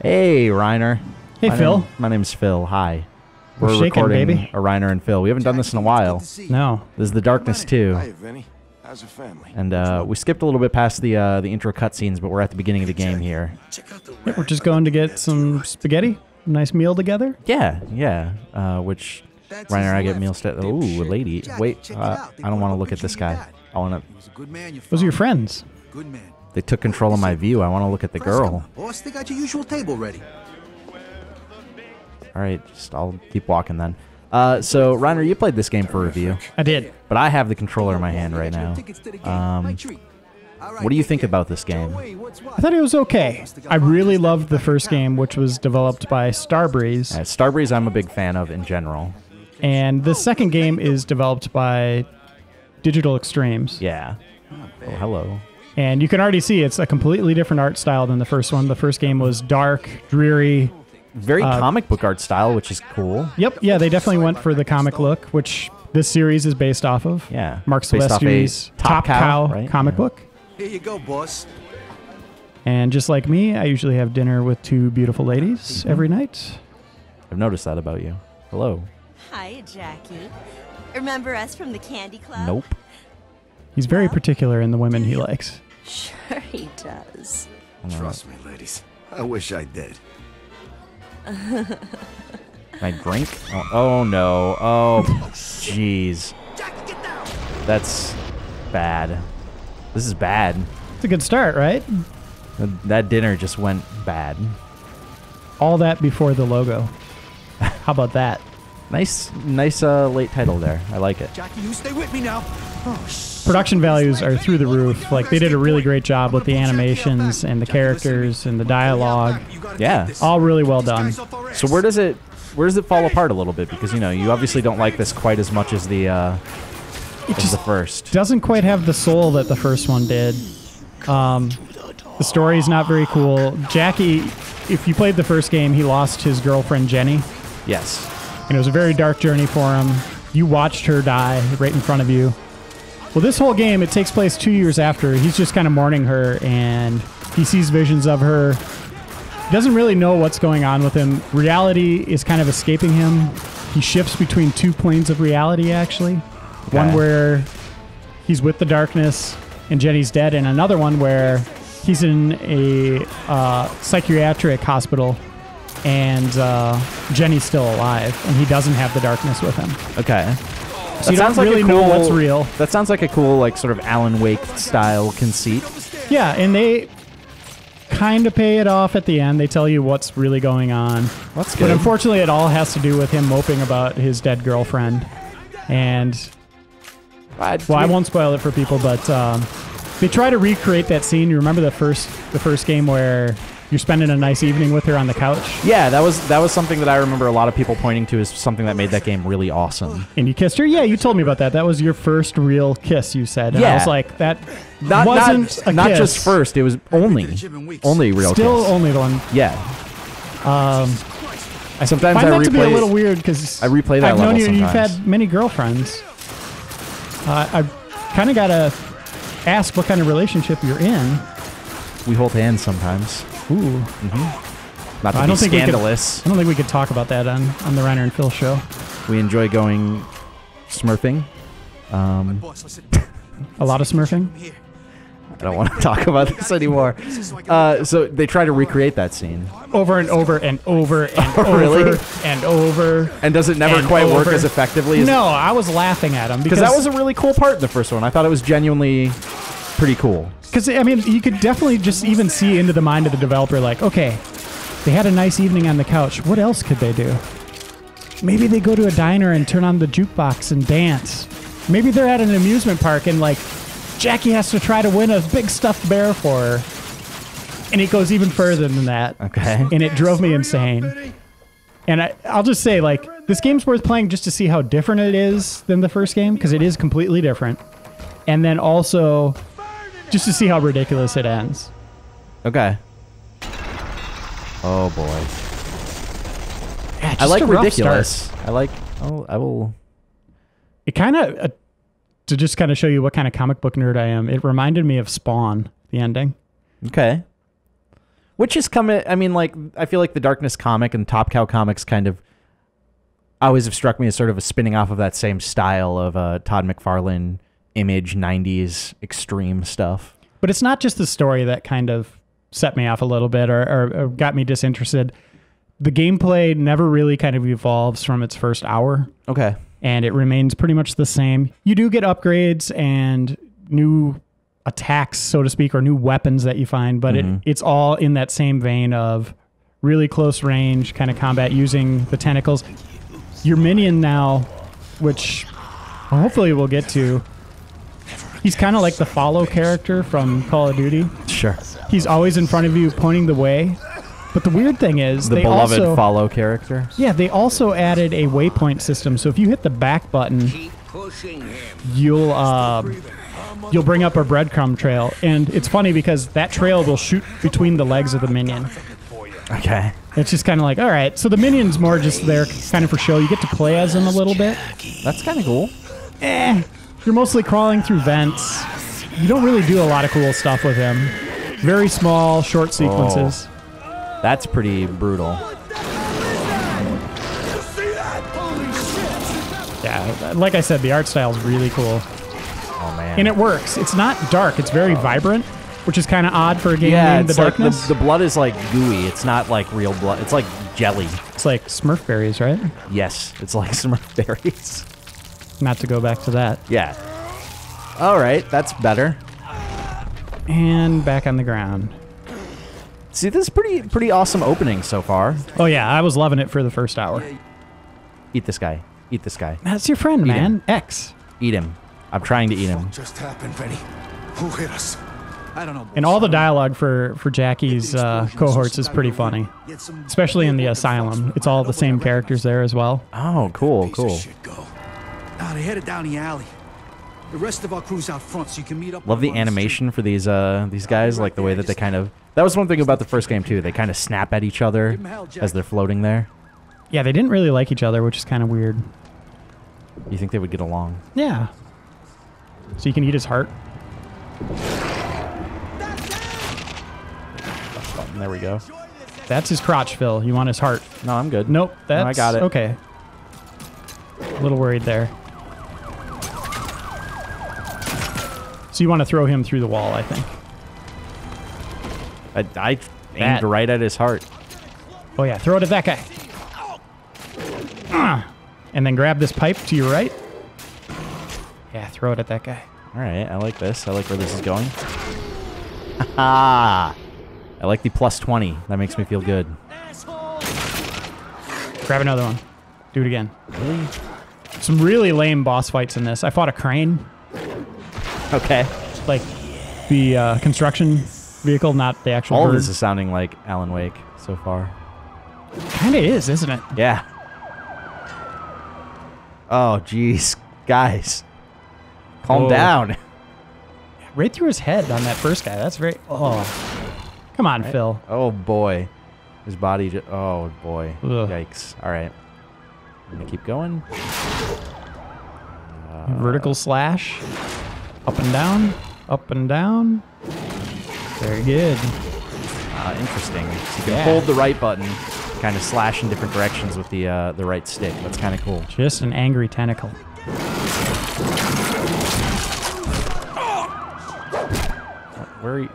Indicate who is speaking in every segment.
Speaker 1: Hey, Reiner.
Speaker 2: Hey, Phil.
Speaker 1: My name's Phil. Hi.
Speaker 2: We're shaking,
Speaker 1: recording
Speaker 2: baby.
Speaker 1: a Reiner and Phil. We haven't done this in a while.
Speaker 2: No.
Speaker 1: This is The Darkness 2.
Speaker 3: Hi, Vinny. How's your family?
Speaker 1: And we skipped a little bit past the intro cutscenes, but we're at the beginning of the game here.
Speaker 2: Yeah, we're just going to get some spaghetti. A nice meal together.
Speaker 1: Yeah. Which Reiner and I get meals. Ooh, a lady. Wait, I don't want to look at this guy. I want to.
Speaker 2: Those are your friends.
Speaker 4: Good man.
Speaker 1: They took control of my view. I want to look at the girl.
Speaker 4: Boss, they got your usual table ready.
Speaker 1: All right, I'll keep walking then. So, Reiner, you played this game for review.
Speaker 2: I did.
Speaker 1: But I have the controller in my hand right now. What do you think about this game?
Speaker 2: I thought it was okay. I really loved the first game, which was developed by Starbreeze.
Speaker 1: Starbreeze I'm a big fan of in general.
Speaker 2: And the second game is developed by Digital Extremes.
Speaker 1: Yeah. Oh, hello.
Speaker 2: And you can already see it's a completely different art style than the first one. The first game was dark, dreary.
Speaker 1: Very comic book art style, which is cool.
Speaker 2: Yep, yeah, they definitely went for the comic look, which this series is based off of.
Speaker 1: Yeah.
Speaker 2: Mark
Speaker 1: Based off a
Speaker 2: Silvestri's Top Cow
Speaker 1: right?
Speaker 2: comic
Speaker 1: Yeah.
Speaker 2: book.
Speaker 4: Here you go, boss.
Speaker 2: And just like me, I usually have dinner with two beautiful ladies every night.
Speaker 1: I've noticed that about you. Hello.
Speaker 5: Hi, Jackie. Remember us from the Candy Club?
Speaker 1: Nope.
Speaker 2: He's very particular in the women he likes.
Speaker 5: Sure he does.
Speaker 3: Trust me, ladies. I wish I did.
Speaker 1: My drink? Oh no. Oh, jeez. That's bad. This is bad.
Speaker 2: It's a good start, right?
Speaker 1: That dinner just went bad.
Speaker 2: All that before the logo. How about that?
Speaker 1: Nice late title there. I like it.
Speaker 4: Jackie, you stay with me now.
Speaker 2: Production values are through the roof. Like, they did a really great job with the animations and the characters and the dialogue.
Speaker 1: Yeah.
Speaker 2: All really well done.
Speaker 1: So where does it fall apart a little bit? Because, you know, you obviously don't like this quite as much as the first.
Speaker 2: Doesn't quite have the soul that the first one did. The story's not very cool. Jackie, if you played the first game, he lost his girlfriend Jenny.
Speaker 1: Yes.
Speaker 2: And it was a very dark journey for him. You watched her die right in front of you. Well, this whole game, it takes place 2 years after. He's just kind of mourning her, and he sees visions of her. He doesn't really know what's going on with him. Reality is kind of escaping him. He shifts between two planes of reality, actually.
Speaker 1: Okay.
Speaker 2: One where he's with the darkness and Jenny's dead, and another one where he's in a psychiatric hospital and Jenny's still alive, and he doesn't have the darkness with him.
Speaker 1: Okay.
Speaker 2: So you don't really know what's real.
Speaker 1: That sounds like a cool, like, sort of Alan Wake style conceit.
Speaker 2: Yeah, and they kind of pay it off at the end. They tell you what's really going on.
Speaker 1: That's good.
Speaker 2: But unfortunately, it all has to do with him moping about his dead girlfriend. And, well, I won't spoil it for people, but they try to recreate that scene. You remember the first game where you're spending a nice evening with her on the couch?
Speaker 1: Yeah, that was something that I remember a lot of people pointing to as something that made that game really awesome.
Speaker 2: And you kissed her? Yeah, you told me about that. That was your first real kiss, you said. And
Speaker 1: Yeah.
Speaker 2: I was like, that wasn't a
Speaker 1: not
Speaker 2: kiss.
Speaker 1: just first. It was only real
Speaker 2: Still
Speaker 1: kiss.
Speaker 2: only the one.
Speaker 1: Yeah.
Speaker 2: I
Speaker 1: Sometimes
Speaker 2: find
Speaker 1: I
Speaker 2: that to be a
Speaker 1: replay-
Speaker 2: little weird because
Speaker 1: I replay that
Speaker 2: I've known
Speaker 1: level
Speaker 2: you and you've
Speaker 1: sometimes.
Speaker 2: had many girlfriends. I kind of got to ask what kind of relationship you're in.
Speaker 1: We hold hands sometimes.
Speaker 2: Ooh.
Speaker 1: Not to
Speaker 2: I
Speaker 1: be
Speaker 2: don't think
Speaker 1: scandalous.
Speaker 2: I don't think we could talk about that on the Reiner and Phil show.
Speaker 1: We enjoy going smurfing.
Speaker 4: Boss, listen.
Speaker 2: A lot of smurfing.
Speaker 1: I don't want to talk about this anymore. So they try to recreate that scene.
Speaker 2: Over and over and over and
Speaker 1: Really?
Speaker 2: over and over.
Speaker 1: And does it never
Speaker 2: And
Speaker 1: quite work
Speaker 2: over.
Speaker 1: as effectively?
Speaker 2: No, I was laughing at him
Speaker 1: Because that was a really cool part in the first one. I thought it was genuinely pretty cool.
Speaker 2: Because, I mean, you could definitely just even see into the mind of the developer, like, okay, they had a nice evening on the couch. What else could they do? Maybe they go to a diner and turn on the jukebox and dance. Maybe they're at an amusement park and, like, Jackie has to try to win a big stuffed bear for her. And it goes even further than that.
Speaker 1: Okay.
Speaker 2: And it drove me insane. And I'll just say, like, this game's worth playing just to see how different it is than the first game, because it is completely different. And then also just to see how ridiculous it ends.
Speaker 1: Okay. Oh boy.
Speaker 2: Yeah,
Speaker 1: I like
Speaker 2: a rough
Speaker 1: ridiculous.
Speaker 2: start.
Speaker 1: I like. Oh, I will.
Speaker 2: It kind of, to just kind of show you what kind of comic book nerd I am, it reminded me of Spawn, the ending.
Speaker 1: Okay. Which is coming. I mean, like, I feel like the Darkness comic and Top Cow comics kind of always have struck me as sort of a spinning off of that same style of Todd McFarlane Image 90s extreme stuff.
Speaker 2: But it's not just the story that kind of set me off a little bit or got me disinterested. The gameplay never really kind of evolves from its first hour.
Speaker 1: Okay.
Speaker 2: And it remains pretty much the same. You do get upgrades and new attacks, so to speak, or new weapons that you find, but it's all in that same vein of really close range kind of combat using the tentacles. Your minion now, which hopefully we'll get to, he's kind of like the follow character from Call of Duty.
Speaker 1: Sure.
Speaker 2: He's always in front of you pointing the way. But the weird thing is
Speaker 1: the beloved follow character.
Speaker 2: Yeah, they also added a waypoint system. So if you hit the back button, you'll bring up a breadcrumb trail. And it's funny because that trail will shoot between the legs of the minion.
Speaker 1: Okay.
Speaker 2: It's just kind of like, all right. So the minion's more just there kind of for show. You get to play as him a little bit.
Speaker 1: That's kind of cool.
Speaker 2: You're mostly crawling through vents. You don't really do a lot of cool stuff with him. Very small, short sequences.
Speaker 1: That's pretty brutal.
Speaker 2: Yeah, like I said, the art style is really cool.
Speaker 1: Oh, man.
Speaker 2: And it works. It's not dark. It's very vibrant, which is kind of odd for a game named The
Speaker 1: Like
Speaker 2: Darkness.
Speaker 1: the blood is like gooey. It's not like real blood. It's like jelly.
Speaker 2: It's like Smurf berries, right?
Speaker 1: Yes, it's like Smurf berries.
Speaker 2: Not to go back to that.
Speaker 1: Yeah. All right, that's better.
Speaker 2: And back on the ground.
Speaker 1: See, this is pretty awesome opening so far.
Speaker 2: Oh, yeah, I was loving it for the first hour.
Speaker 1: Eat this guy. Eat this guy.
Speaker 2: That's your friend, man. X.
Speaker 1: Eat him. I'm trying to eat him.
Speaker 3: What just happened, Benny? Who hit us?
Speaker 4: I don't know.
Speaker 2: And all the dialogue for Jackie's cohorts is pretty funny. Especially in the asylum. It's all the same characters there as well.
Speaker 1: Oh, cool.
Speaker 4: Nah, they headed down the alley. The rest of our crew's out front, so you can meet up.
Speaker 1: Love the animation for these guys, like the way that they kind of... That was one thing about the first game, too. They kind of snap at each other as they're floating there.
Speaker 2: Yeah, they didn't really like each other, which is kind of weird.
Speaker 1: You think they would get along?
Speaker 2: Yeah. So you can eat his heart.
Speaker 1: There we go.
Speaker 2: That's his crotch, Phil. You want his heart.
Speaker 1: No, I'm good.
Speaker 2: Nope. That's,
Speaker 1: no, I got it.
Speaker 2: Okay. A little worried there. So you want to throw him through the wall, I think.
Speaker 1: I aimed right at his heart.
Speaker 2: Oh, yeah. Throw it at that guy. And then grab this pipe to your right. Yeah, throw it at that guy.
Speaker 1: All right. I like this. I like where this is going. I like the plus 20. That makes me feel good.
Speaker 2: Grab another one. Do it again.
Speaker 1: Really?
Speaker 2: Some really lame boss fights in this. I fought a crane.
Speaker 1: Okay.
Speaker 2: Like the construction vehicle, not the actual
Speaker 1: All
Speaker 2: bird.
Speaker 1: of this is sounding like Alan Wake so far.
Speaker 2: Kind of is, isn't it?
Speaker 1: Yeah. Oh, jeez. Guys. Calm down.
Speaker 2: Right through his head on that first guy. That's very... Oh. Come on,
Speaker 1: Right.
Speaker 2: Phil.
Speaker 1: Oh, boy. His body just... Oh, boy.
Speaker 2: Ugh.
Speaker 1: Yikes. All right. I'm going to keep going.
Speaker 2: Vertical slash. Up and down. Up and down. Very good.
Speaker 1: Interesting. So you can hold the right button, kind of slash in different directions with the right stick. That's kind of cool.
Speaker 2: Just an angry tentacle.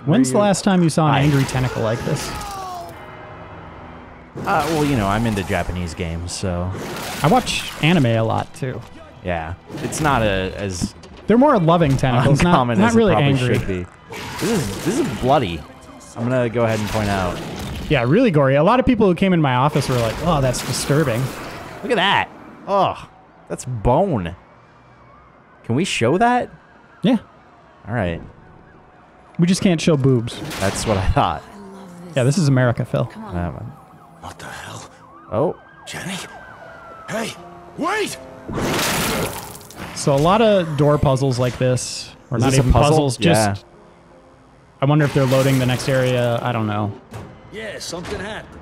Speaker 2: When's the last time you saw an angry tentacle like this?
Speaker 1: Well, you know, I'm into Japanese games, so...
Speaker 2: I watch anime a lot, too.
Speaker 1: Yeah. It's not as
Speaker 2: They're more loving tentacles,
Speaker 1: uncommon
Speaker 2: not
Speaker 1: as
Speaker 2: really
Speaker 1: it probably
Speaker 2: angry.
Speaker 1: should be. This is bloody. I'm going to go ahead and point out.
Speaker 2: Yeah, really gory. A lot of people who came in my office were like, oh, that's disturbing.
Speaker 1: Look at that. Oh, that's bone. Can we show that?
Speaker 2: Yeah.
Speaker 1: All right.
Speaker 2: We just can't show boobs.
Speaker 1: That's what I thought.
Speaker 2: Yeah, this is America, Phil.
Speaker 3: What the hell?
Speaker 1: Oh.
Speaker 3: Jenny? Hey, wait!
Speaker 2: So a lot of door puzzles like this, or
Speaker 1: Is
Speaker 2: not
Speaker 1: this a
Speaker 2: even
Speaker 1: puzzle?
Speaker 2: puzzles,
Speaker 1: Yeah.
Speaker 2: just... I wonder if they're loading the next area. I don't know.
Speaker 6: Yeah, something happened.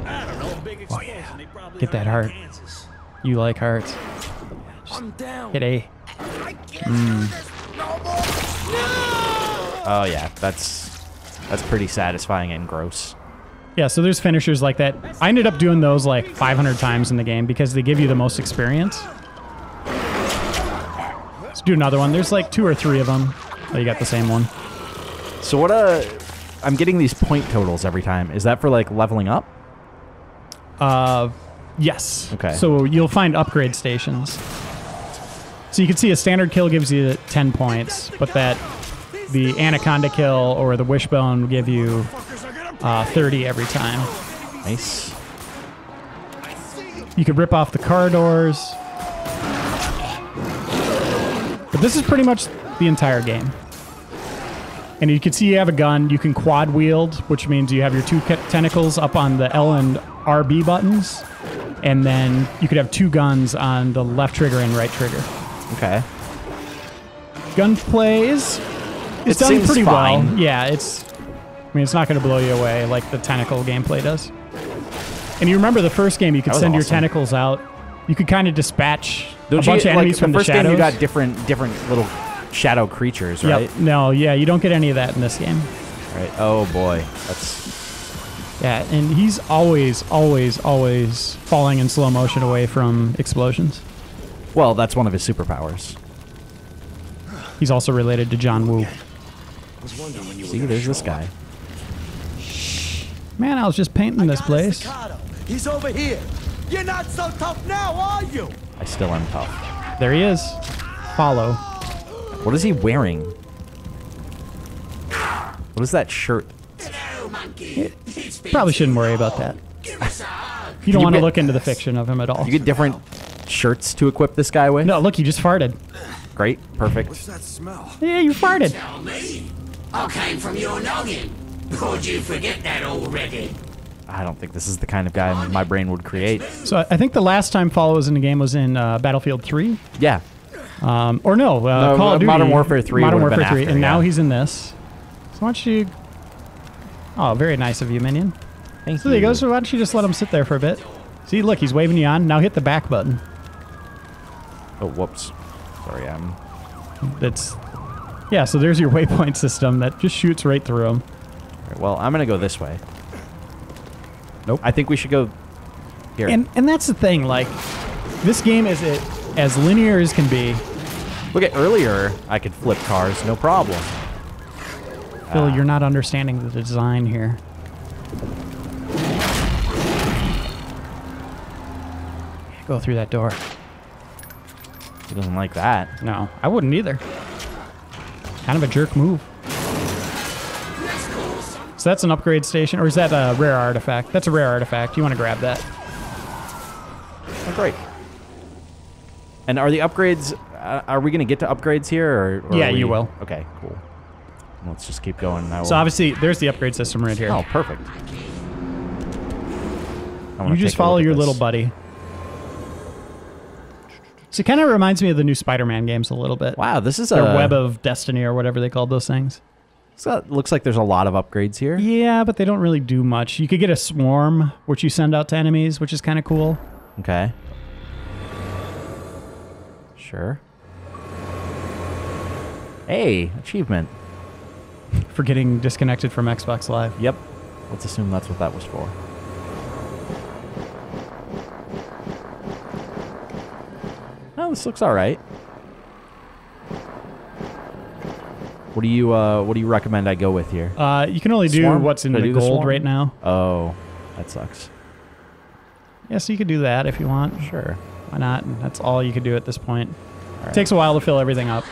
Speaker 6: I don't know, big explosion. They probably
Speaker 2: Get that
Speaker 6: heard
Speaker 2: heart.
Speaker 6: in Kansas.
Speaker 2: You like hearts.
Speaker 6: I'm down.
Speaker 2: Hit A.
Speaker 1: Oh, yeah. That's pretty satisfying and gross.
Speaker 2: Yeah, so there's finishers like that. I ended up doing those like 500 times in the game because they give you the most experience. Let's do another one. There's like 2 or 3 of them. Oh, you got the same one.
Speaker 1: So what I'm getting these point totals every time. Is that for like leveling up?
Speaker 2: Yes.
Speaker 1: Okay.
Speaker 2: So you'll find upgrade stations. So you can see a standard kill gives you 10 points, but the anaconda kill or the wishbone will give you 30 every time.
Speaker 1: Nice.
Speaker 2: You could rip off the car doors. But this is pretty much the entire game. And you can see you have a gun. You can quad wield, which means you have your 2 tentacles up on the L and RB buttons. And then you could have 2 guns on the left trigger and right trigger.
Speaker 1: Okay.
Speaker 2: Gunplay is
Speaker 1: It
Speaker 2: done
Speaker 1: seems
Speaker 2: pretty
Speaker 1: fine.
Speaker 2: well. Yeah, it's not going to blow you away like the tentacle gameplay does. And you remember the first game, you could
Speaker 1: That was
Speaker 2: send your
Speaker 1: awesome.
Speaker 2: tentacles out. You could kind of dispatch
Speaker 1: Don't
Speaker 2: a bunch of enemies
Speaker 1: the
Speaker 2: from the
Speaker 1: first
Speaker 2: shadows.
Speaker 1: game you got different little shadow creatures, right?
Speaker 2: Yep. No, yeah, you don't get any of that in this game.
Speaker 1: Right. Oh boy, that's
Speaker 2: Yeah, and he's always falling in slow motion away from explosions.
Speaker 1: well, that's one of his superpowers.
Speaker 2: He's also related to John Woo.
Speaker 1: See, there's this guy.
Speaker 2: Man, I was just painting this place.
Speaker 3: He's over here. You're not so tough now, are you?
Speaker 1: I still am tough.
Speaker 2: There he is. Follow.
Speaker 1: What is he wearing? What is that shirt?
Speaker 2: Probably shouldn't worry about that. You don't want to
Speaker 1: get-
Speaker 2: look into the fiction of him at all.
Speaker 1: You get different shirts to equip this guy with?
Speaker 2: No, look, he just farted.
Speaker 1: Great. Perfect.
Speaker 3: What's that smell?
Speaker 2: Yeah, you farted.
Speaker 7: Tell me. I came from your noggin. Would you forget that already?
Speaker 1: I don't think this is the kind of guy my brain would create.
Speaker 2: So I think the last time Follow was in the game was in Battlefield 3.
Speaker 1: Yeah.
Speaker 2: Or no, Call of Duty.
Speaker 1: Modern Warfare 3
Speaker 2: Modern
Speaker 1: would've
Speaker 2: Warfare
Speaker 1: been
Speaker 2: 3,
Speaker 1: after,
Speaker 2: and now
Speaker 1: yeah.
Speaker 2: he's in this. So why don't you... Oh, very nice of you, Minion.
Speaker 1: Thank
Speaker 2: So there you go. So why don't you just let him sit there for a bit? See, look, he's waving you on. Now hit the back button.
Speaker 1: Oh, whoops. Sorry, I'm...
Speaker 2: That's... Yeah, so there's your waypoint system that just shoots right through him.
Speaker 1: Alright, well, I'm gonna go this way. Nope. I think we should go here.
Speaker 2: And that's the thing, like, this game is as linear as can be.
Speaker 1: Look at earlier, I could flip cars, no problem.
Speaker 2: Phil, you're not understanding the design here. Go through that door.
Speaker 1: He doesn't like that.
Speaker 2: No, I wouldn't either. Kind of a jerk move. So that's an upgrade station, or is that a rare artifact? That's a rare artifact. You want to grab that.
Speaker 1: Oh, great. And are the upgrades... are we going to get to upgrades here? Or
Speaker 2: Yeah,
Speaker 1: are we-
Speaker 2: you will.
Speaker 1: Okay, cool. Let's just keep going.
Speaker 2: So obviously, there's the upgrade system right here.
Speaker 1: Oh, perfect.
Speaker 2: You just follow your little buddy. So it kind of reminds me of the new Spider-Man games a little bit.
Speaker 1: Wow, this is
Speaker 2: Or
Speaker 1: a...
Speaker 2: Web of Destiny or whatever they called those things.
Speaker 1: So looks like there's a lot of upgrades here.
Speaker 2: Yeah, but they don't really do much. You could get a swarm, which you send out to enemies, which is kind of cool.
Speaker 1: Okay. Sure. Hey, achievement.
Speaker 2: For getting disconnected from Xbox Live.
Speaker 1: Yep. Let's assume that's what that was for. Oh, this looks all right. What do you recommend I go with here?
Speaker 2: You can only do
Speaker 1: Swarm?
Speaker 2: what's in
Speaker 1: Should I
Speaker 2: the
Speaker 1: do the
Speaker 2: gold
Speaker 1: swarm?
Speaker 2: right now.
Speaker 1: Oh, that sucks.
Speaker 2: Yeah, so you could do that if you want.
Speaker 1: Sure.
Speaker 2: Why not? That's all you could do at this point. It takes a while to fill everything up.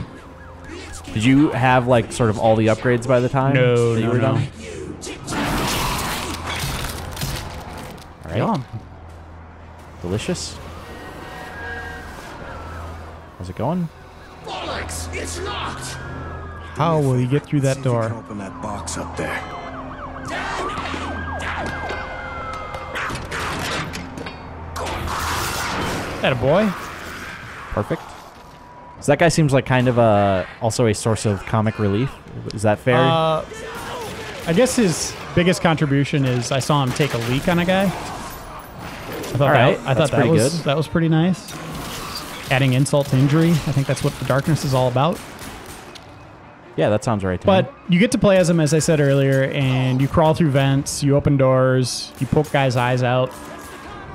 Speaker 1: Did you have like sort of all the upgrades by the time
Speaker 2: No,
Speaker 1: that you
Speaker 2: no,
Speaker 1: were
Speaker 2: no.
Speaker 1: done? All right.
Speaker 2: Yum.
Speaker 1: Delicious. How's it going?
Speaker 7: Bollocks! It's locked!
Speaker 2: How will you get through that
Speaker 3: See if you can
Speaker 2: door?
Speaker 3: open that box up there.
Speaker 2: That a boy?
Speaker 1: Perfect. So that guy seems like kind of also a source of comic relief. Is that fair?
Speaker 2: I guess his biggest contribution is I saw him take a leak on a guy. I thought
Speaker 1: All right,
Speaker 2: I thought
Speaker 1: that's
Speaker 2: that
Speaker 1: pretty
Speaker 2: was
Speaker 1: good.
Speaker 2: that was pretty nice. Adding insult to injury. I think that's what the darkness is all about.
Speaker 1: Yeah, that sounds right to me.
Speaker 2: But you get to play as him, as I said earlier, and you crawl through vents, you open doors, you poke guys' eyes out.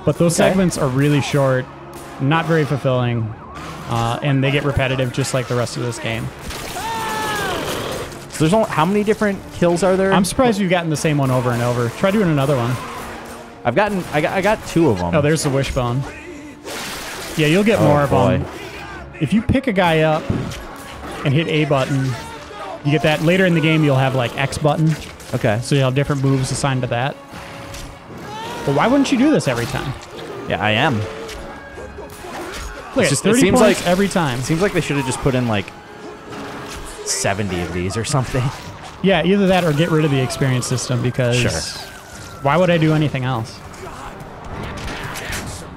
Speaker 2: But those segments are really short, not very fulfilling, and they get repetitive just like the rest of this game.
Speaker 1: So there's only, how many different kills are there?
Speaker 2: I'm surprised you've gotten the same one over and over. Try doing another one.
Speaker 1: I got 2 of them.
Speaker 2: Oh, there's the wishbone. Yeah, you'll get more of them. If you pick a guy up and hit A button, you get that. Later in the game, you'll have like X button.
Speaker 1: Okay.
Speaker 2: So you'll have different moves assigned to that. But why wouldn't you do this every time?
Speaker 1: Yeah, I am.
Speaker 2: Look,
Speaker 1: It's just-
Speaker 2: 30
Speaker 1: it seems
Speaker 2: points
Speaker 1: like-
Speaker 2: every time.
Speaker 1: It seems like they should have just put in like 70 of these or something.
Speaker 2: Yeah, either that or get rid of the experience system because why would I do anything else?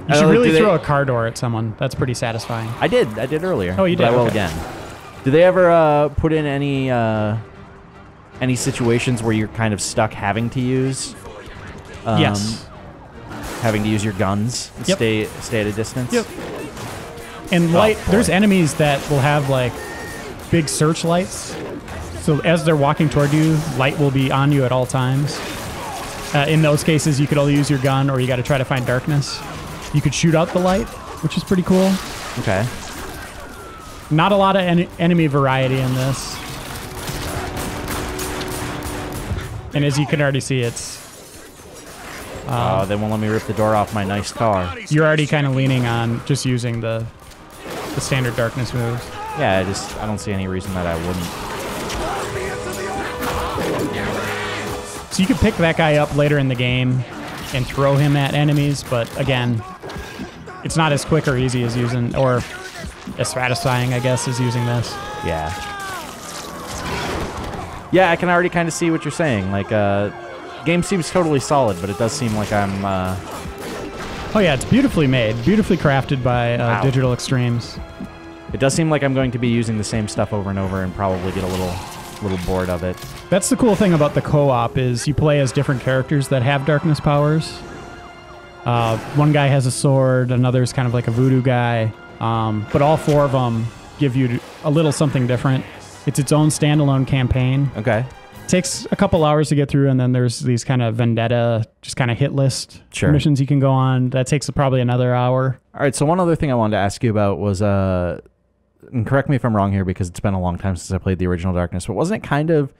Speaker 2: You should really throw a car door at someone. That's pretty satisfying.
Speaker 1: I did earlier.
Speaker 2: Oh, you did?
Speaker 1: But I will
Speaker 2: Okay.
Speaker 1: again. Do they ever put in any situations where you're kind of stuck having to use?
Speaker 2: Yes.
Speaker 1: Having to use your guns and
Speaker 2: Yep.
Speaker 1: stay at a distance?
Speaker 2: Yep. And light, there's enemies that will have like big searchlights. So as they're walking toward you, light will be on you at all times. In those cases, you could only use your gun or you got to try to find darkness. You could shoot out the light, which is pretty cool.
Speaker 1: Okay.
Speaker 2: Not a lot of enemy variety in this. And as you can already see, it's...
Speaker 1: They won't let me rip the door off my nice car.
Speaker 2: You're already kind of leaning on just using the standard darkness moves.
Speaker 1: Yeah, I don't see any reason that I wouldn't.
Speaker 2: So you could pick that guy up later in the game and throw him at enemies, but again, it's not as quick or easy as using, or as satisfying, I guess, as using this.
Speaker 1: Yeah. Yeah, I can already kind of see what you're saying. Like, game seems totally solid, but it does seem like I'm...
Speaker 2: Oh yeah, it's beautifully made, beautifully crafted by Digital Extremes.
Speaker 1: It does seem like I'm going to be using the same stuff over and over and probably get a little bored of it.
Speaker 2: That's the cool thing about the co-op is you play as different characters that have darkness powers. One guy has a sword, another's kind of like a voodoo guy, but all 4 of them give you a little something different. It's its own standalone campaign.
Speaker 1: Okay.
Speaker 2: Takes a couple hours to get through, and then there's these kind of vendetta, just kind of hit list missions you can go on. That takes probably another hour.
Speaker 1: All right, so one other thing I wanted to ask you about was, and correct me if I'm wrong here because it's been a long time since I played the original Darkness, but wasn't it kind of,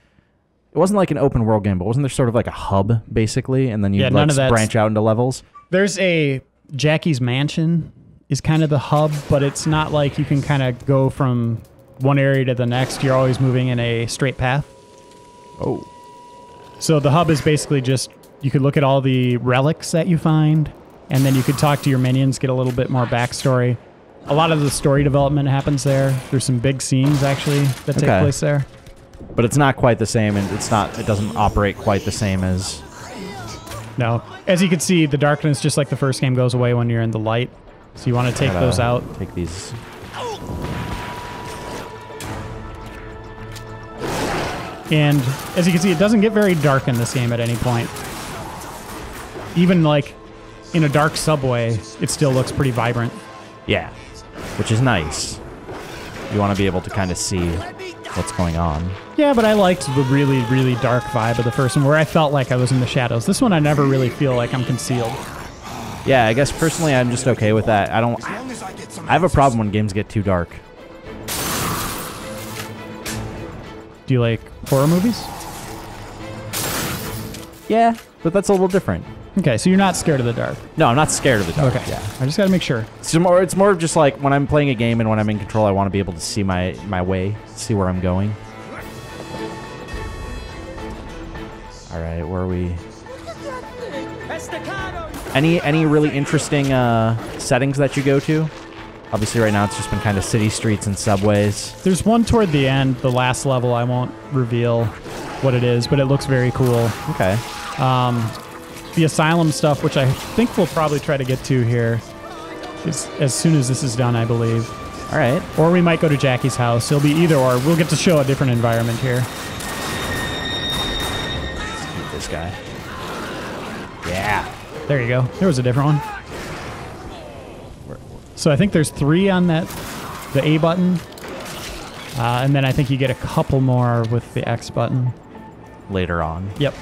Speaker 1: it wasn't like an open world game, but wasn't there sort of like a hub, basically, and then you like branch out into levels?
Speaker 2: There's a Jackie's Mansion is kind of the hub, but it's not like you can kind of go from one area to the next. You're always moving in a straight path.
Speaker 1: Oh.
Speaker 2: So the hub is basically just, you could look at all the relics that you find, and then you could talk to your minions, get a little bit more backstory. A lot of the story development happens there. There's some big scenes, actually, that take place there.
Speaker 1: But it's not quite the same, and it doesn't operate quite the same as...
Speaker 2: No. As you can see, the darkness, just like the first game, goes away when you're in the light. So you want to take those out.
Speaker 1: Take these...
Speaker 2: And as you can see, it doesn't get very dark in this game at any point. Even like in a dark subway, it still looks pretty vibrant.
Speaker 1: Yeah, which is nice. You want to be able to kind of see what's going on.
Speaker 2: Yeah, but I liked the really, really dark vibe of the first one where I felt like I was in the shadows. This one, I never really feel like I'm concealed.
Speaker 1: Yeah, I guess personally I'm just okay with that. I have a problem when games get too dark.
Speaker 2: Do you like horror movies?
Speaker 1: Yeah, but that's a little different.
Speaker 2: Okay, so you're not scared of the dark.
Speaker 1: No, I'm not scared of the dark.
Speaker 2: Okay,
Speaker 1: Yeah.
Speaker 2: I just got to make sure.
Speaker 1: It's more of just like when I'm playing a game and when I'm in control, I want to be able to see my way, see where I'm going. All right, where are we? Any really interesting settings that you go to? Obviously, right now it's just been kind of city streets and subways.
Speaker 2: There's one toward the end, the last level. I won't reveal what it is, but it looks very cool.
Speaker 1: Okay.
Speaker 2: The asylum stuff, which I think we'll probably try to get to here as soon as this is done, I believe.
Speaker 1: All right.
Speaker 2: Or we might go to Jackie's house. It'll be either or. We'll get to show a different environment here.
Speaker 1: Let's keep this guy. Yeah.
Speaker 2: There you go. There was a different one. So I think there's 3 on the A button. And then I think you get a couple more with the X button.
Speaker 1: Later on.
Speaker 2: Yep.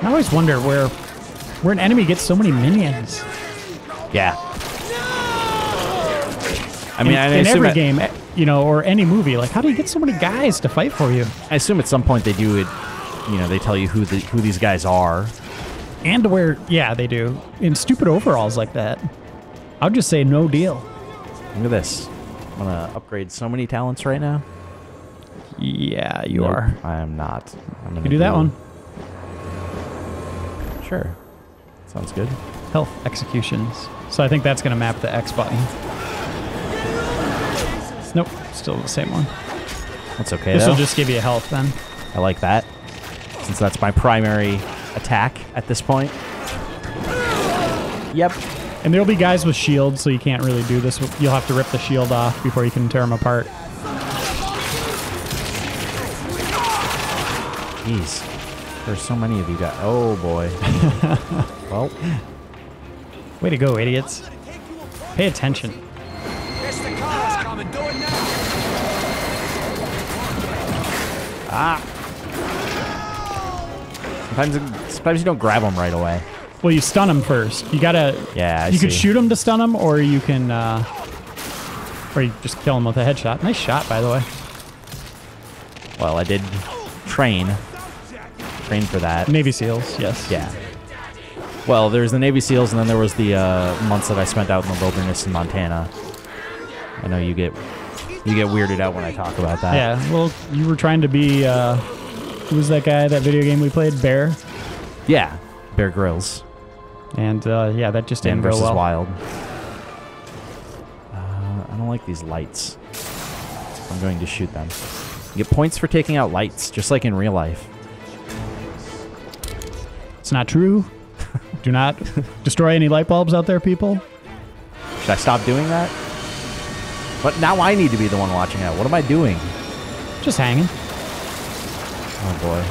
Speaker 2: I always wonder where an enemy gets so many minions.
Speaker 1: Yeah. I mean,
Speaker 2: in every game, you know, or any movie, like how do you get so many guys to fight for you?
Speaker 1: I assume at some point they do it. You know, they tell you who these guys are.
Speaker 2: And to wear, yeah, they do. In stupid overalls like that. I'll just say no deal.
Speaker 1: Look at this. I'm gonna upgrade so many talents right now.
Speaker 2: Yeah, you
Speaker 1: Nope,
Speaker 2: are.
Speaker 1: I am not. I'm gonna
Speaker 2: You do that one.
Speaker 1: Sure. Sounds good.
Speaker 2: Health executions. So I think that's going to map the X button. Nope, still the same one.
Speaker 1: That's okay.
Speaker 2: This
Speaker 1: though.
Speaker 2: will just give you health then.
Speaker 1: I like that, since that's my primary attack at this point. Yep.
Speaker 2: And there'll be guys with shields, so you can't really do this. You'll have to rip the shield off before you can tear them apart.
Speaker 1: Jeez. There's so many of you guys. Oh, boy. Well.
Speaker 2: Way to go, idiots. Pay attention.
Speaker 3: It's the cars coming. Do it now.
Speaker 1: Sometimes you don't grab them right away.
Speaker 2: Well, you stun them first. You gotta.
Speaker 1: Yeah, I
Speaker 2: You could
Speaker 1: see.
Speaker 2: shoot them to stun them, or you can. Or you just kill them with a headshot. Nice shot, by the way.
Speaker 1: Well, I did train for that.
Speaker 2: Navy SEALs, yes.
Speaker 1: Yeah. Well, there's the Navy SEALs, and then there was the months that I spent out in the wilderness in Montana. I know you get weirded out when I talk about that.
Speaker 2: Yeah, well, you were trying to be. Who was that guy? That video game we played, Bear.
Speaker 1: Yeah. Bear Grylls.
Speaker 2: And yeah, that just
Speaker 1: Dan
Speaker 2: didn't go
Speaker 1: versus
Speaker 2: well.
Speaker 1: Wild. I don't like these lights. I'm going to shoot them. You get points for taking out lights, just like in real life.
Speaker 2: It's not true. Do not destroy any light bulbs out there, people.
Speaker 1: Should I stop doing that? But now I need to be the one watching out. What am I doing?
Speaker 2: Just hanging.
Speaker 1: Oh boy.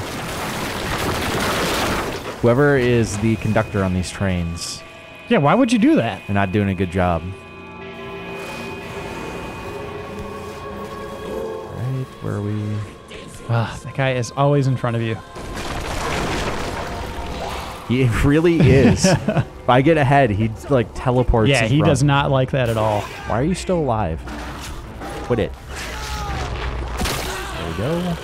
Speaker 1: Whoever is the conductor on these trains,
Speaker 2: Yeah, why would you do that?
Speaker 1: they're not doing a good job. Right, where are we?
Speaker 2: That guy is always in front of you.
Speaker 1: He really is. If I get ahead, he like teleports.
Speaker 2: Yeah,
Speaker 1: his
Speaker 2: he
Speaker 1: run.
Speaker 2: does not like that at all.
Speaker 1: Why are you still alive? Quit it. There we go.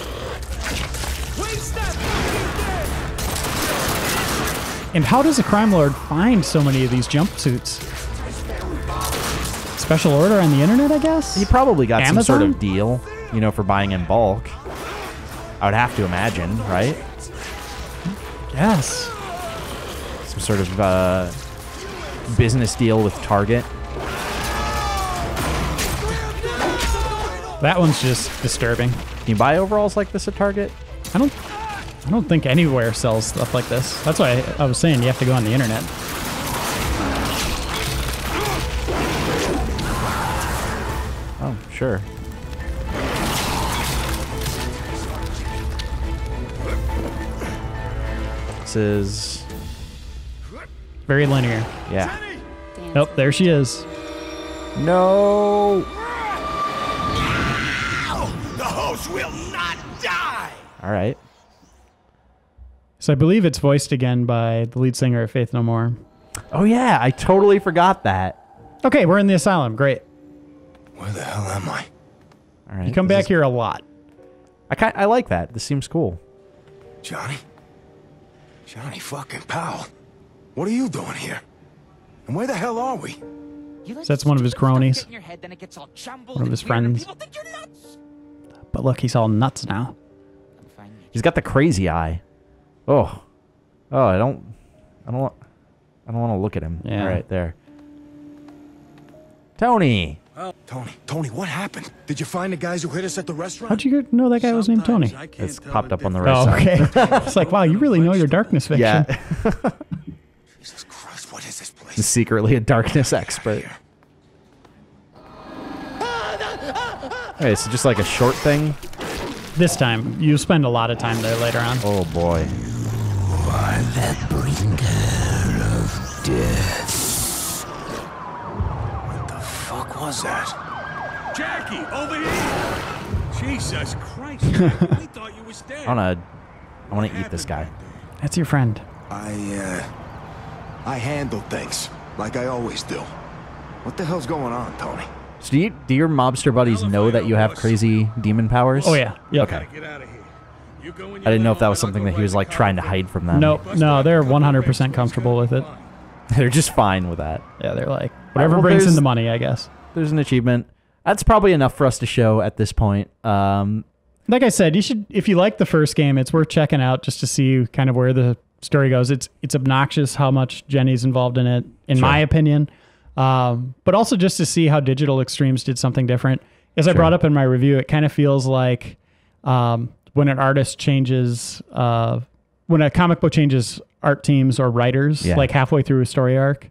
Speaker 2: And how does a crime lord find so many of these jumpsuits? Special order on the internet, I guess?
Speaker 1: He probably got some sort
Speaker 2: Amazon?
Speaker 1: of deal, you know, for buying in bulk. I would have to imagine, right?
Speaker 2: Yes.
Speaker 1: Some sort of business deal with Target.
Speaker 2: That one's just disturbing.
Speaker 1: Can you buy overalls like this at Target?
Speaker 2: I don't think anywhere sells stuff like this. That's why I was saying you have to go on the internet.
Speaker 1: Oh, sure. This is...
Speaker 2: Very linear.
Speaker 1: yeah.
Speaker 2: Nope, there she is.
Speaker 1: No!
Speaker 3: The host will not die.
Speaker 1: All right.
Speaker 2: So I believe it's voiced again by the lead singer of Faith No More.
Speaker 1: Oh, yeah. I totally forgot that.
Speaker 2: Okay, we're in the asylum. Great.
Speaker 3: Where the hell am I?
Speaker 1: All right.
Speaker 2: You come back here a lot.
Speaker 1: I like that. This seems cool.
Speaker 3: Johnny? Johnny fucking Powell. What are you doing here? And where the hell are we?
Speaker 2: So that's one of his cronies. One of his friends. But look, he's all nuts now.
Speaker 1: He's got the crazy eye. Oh. Oh, I don't want to look at him.
Speaker 2: Yeah.
Speaker 1: All right, there. Tony.
Speaker 3: Tony, what happened? Did you find the guys who hit us at the restaurant?
Speaker 2: How'd you know that guy was named Tony?
Speaker 1: It's popped up on the right
Speaker 2: Oh,
Speaker 1: side.
Speaker 2: okay. It's like, wow, you really know your darkness fiction.
Speaker 1: Yeah.
Speaker 3: Jesus Christ, what is this place?
Speaker 1: He's secretly a darkness expert. Okay, so just like a short thing.
Speaker 2: This time, you spend a lot of time there later on.
Speaker 1: Oh boy.
Speaker 7: Are the bringer of death.
Speaker 3: was that?
Speaker 6: Jackie, over here! Jesus Christ, man. We thought you was dead.
Speaker 1: I want to eat this guy.
Speaker 2: That's your friend.
Speaker 3: I handle things like I always do. What the hell's going on, Tony?
Speaker 1: So do your mobster buddies know that you have crazy demon powers?
Speaker 2: Oh, yeah. Yep.
Speaker 1: Okay.
Speaker 6: Get out of here. You go in your
Speaker 1: I didn't know if that
Speaker 6: little
Speaker 1: was
Speaker 6: one,
Speaker 1: something
Speaker 6: I'll
Speaker 1: that
Speaker 6: go
Speaker 1: he was
Speaker 6: right
Speaker 1: like
Speaker 6: in the
Speaker 1: trying to
Speaker 6: car.
Speaker 1: hide from them.
Speaker 2: No, they're 100% comfortable with it.
Speaker 1: They're just fine with that.
Speaker 2: Yeah, they're like, whatever
Speaker 1: well,
Speaker 2: brings in
Speaker 1: there's-
Speaker 2: the money, I guess.
Speaker 1: There's an achievement. That's probably enough for us to show at this point.
Speaker 2: Like I said, you should, if you like the first game, it's worth checking out just to see kind of where the story goes. It's obnoxious how much Jenny's involved in it, in my opinion. But also just to see how Digital Extremes did something different. As I brought up in my review, it kind of feels like when an artist changes, when a comic book changes art teams or writers, like halfway through a story arc.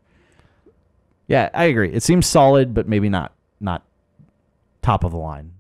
Speaker 1: Yeah, I agree. It seems solid, but maybe not top of the line.